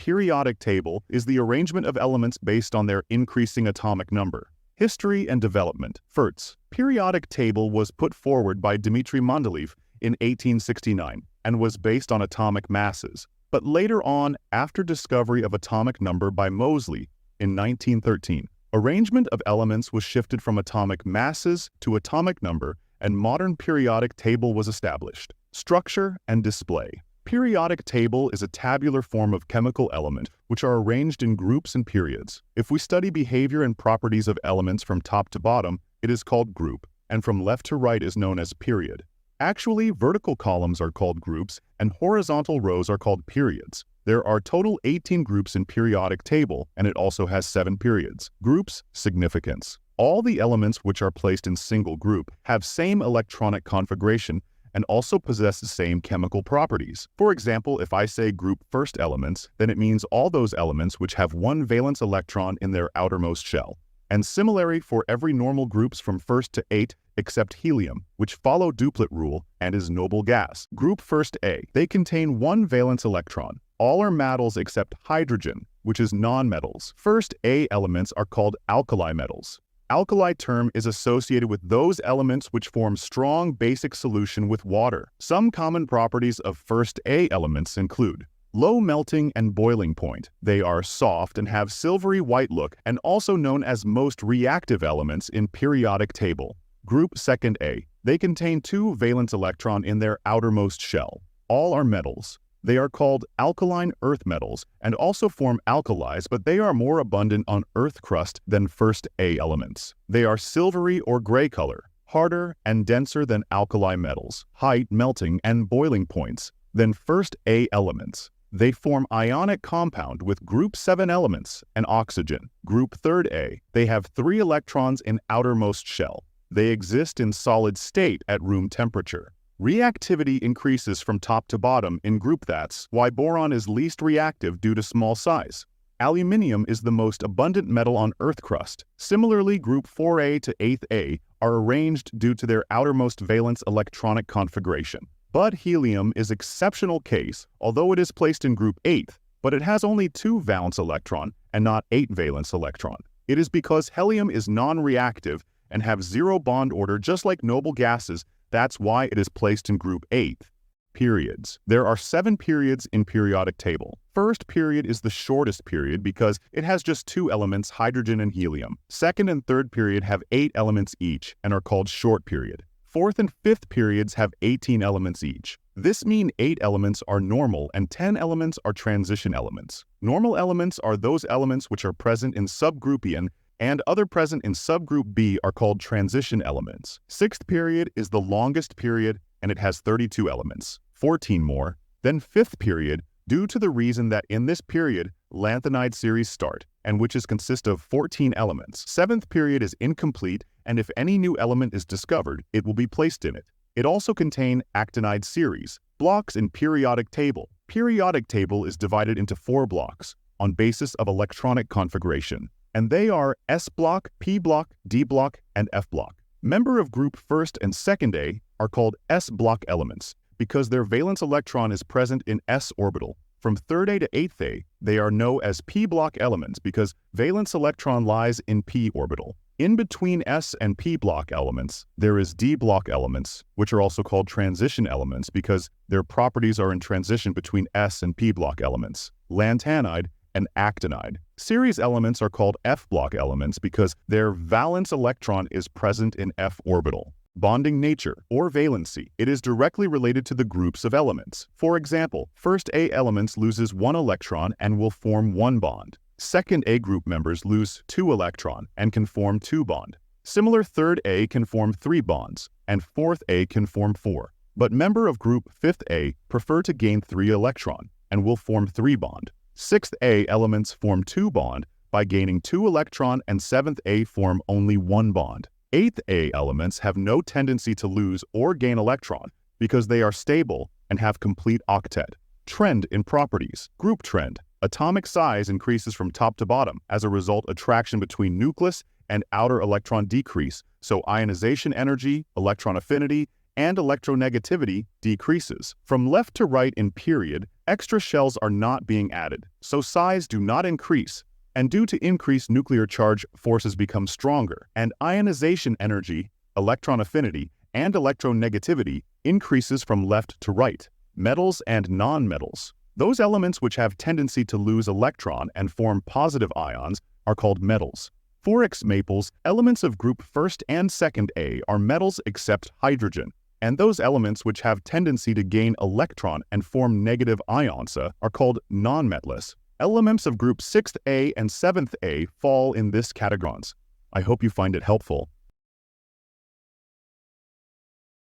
periodic table is the arrangement of elements based on their increasing atomic number. History and development. First, periodic table was put forward by Dmitry Mendeleev in 1869 and was based on atomic masses. But later on, after discovery of atomic number by Moseley in 1913, arrangement of elements was shifted from atomic masses to atomic number, and modern periodic table was established. Structure and display. Periodic table is a tabular form of chemical element which are arranged in groups and periods. If we study behavior and properties of elements from top to bottom, it is called group, and from left to right is known as period. Actually, vertical columns are called groups, and horizontal rows are called periods. There are total 18 groups in periodic table, and it also has 7 periods. Groups. Significance. All the elements which are placed in single group have same electronic configuration and also possess the same chemical properties. For example, if I say group first elements, then it means all those elements which have one valence electron in their outermost shell. And similarly for every normal groups from first to 8 except helium, which follow duplet rule and is noble gas. Group first A. They contain one valence electron. All are metals except hydrogen, which is non-metals. First A elements are called alkali metals. Alkali term is associated with those elements which form strong basic solution with water. Some common properties of first A elements include low melting and boiling point. They are soft and have silvery white look and also known as most reactive elements in periodic table. Group second A. They contain 2 valence electron in their outermost shell. All are metals. They are called alkaline earth metals and also form alkalis, but they are more abundant on earth crust than first A elements. They are silvery or gray color, harder and denser than alkali metals, height, melting, and boiling points than first A elements. They form ionic compound with group 7 elements and oxygen. Group third A. They have 3 electrons in outermost shell. They exist in solid state at room temperature. Reactivity increases from top to bottom in group. That's why boron is least reactive due to small size. Aluminium is the most abundant metal on Earth crust. Similarly, group 4A to 8th A are arranged due to their outermost valence electronic configuration. But helium is exceptional case, although it is placed in group 8th, but it has only 2 valence electron and not 8 valence electron. It is because helium is non-reactive and have 0 bond order just like noble gases. That's why it is placed in group 8th. Periods. There are 7 periods in periodic table. First period is the shortest period because it has just 2 elements, hydrogen and helium. Second and third period have 8 elements each and are called short period. Fourth and fifth periods have 18 elements each. This means 8 elements are normal and 10 elements are transition elements. Normal elements are those elements which are present in subgroup N, and other present in subgroup B are called transition elements. Sixth period is the longest period and it has 32 elements, 14 more than fifth period due to the reason that in this period lanthanide series start and which is consist of 14 elements. Seventh period is incomplete and if any new element is discovered, it will be placed in it. It also contains actinide series, blocks in periodic table. Periodic table is divided into 4 blocks on basis of electronic configuration. And they are S block, P block, D block, and F block. Member of group first and second A are called S block elements because their valence electron is present in S orbital. From third A to 8th A, they are known as P block elements because valence electron lies in P orbital. In between S and P block elements, there is D block elements, which are also called transition elements because their properties are in transition between S and P block elements. Lanthanide and actinide. Series elements are called F block elements because their valence electron is present in F orbital. Bonding nature, or valency. It is directly related to the groups of elements. For example, first A elements loses 1 electron and will form 1 bond. Second A group members lose 2 electron and can form 2 bond. Similar third A can form 3 bonds, and fourth A can form 4. But member of group 5th A prefer to gain 3 electron and will form 3 bond. 6th A elements form 2 bond by gaining 2 electron and 7th A form only 1 bond. 8th A elements have no tendency to lose or gain electron because they are stable and have complete octet. Trend in properties. Group trend. Atomic size increases from top to bottom. As a result, attraction between nucleus and outer electron decrease, so ionization energy, electron affinity, and electronegativity decreases. From left to right in period, extra shells are not being added, so size do not increase. And due to increased nuclear charge, forces become stronger, and ionization energy, electron affinity, and electronegativity increases from left to right. Metals and nonmetals. Those elements which have tendency to lose electron and form positive ions are called metals. For maples, elements of group 1st and 2nd A are metals except hydrogen, and those elements which have tendency to gain electron and form negative ions are called nonmetals. Elements of group 6th A and 7th A fall in this category. I hope you find it helpful.